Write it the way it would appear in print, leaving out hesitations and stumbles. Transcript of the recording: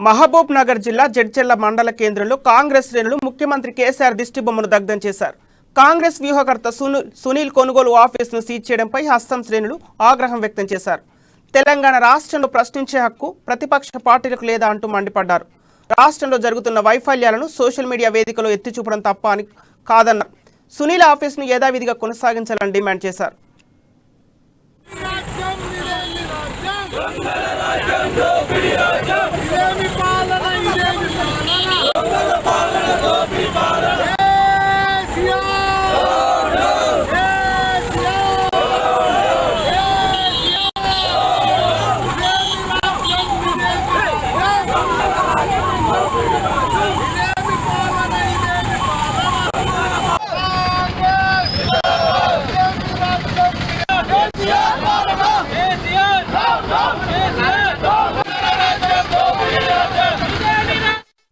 మహబూబ్ నగర్ జిల్లా జడ్చెర్ల మండల కేంద్రంలో కాంగ్రెస్ శ్రేణులు ముఖ్యమంత్రి కేసీఆర్ దిష్టిబొమ్మను దగ్ధం చేశారు. కాంగ్రెస్ వ్యూహకర్త సునీల్ కొనుగోలు ఆఫీసును సీజ్ చేయడంపై హస్తం శ్రేణులు ఆగ్రహం వ్యక్తం చేశారు. తెలంగాణ రాష్ట్రంలో ప్రశ్నించే హక్కు ప్రతిపక్ష పార్టీలకు లేదా అంటూ మండిపడ్డారు. రాష్ట్రంలో జరుగుతున్న వైఫల్యాలను సోషల్ మీడియా వేదికలో ఎత్తి చూపడం తప్ప అని కాదన్నారు. సునీల్ ఆఫీసును యథావిధిగా కొనసాగించాలని డిమాండ్ చేశారు. రాజ్యం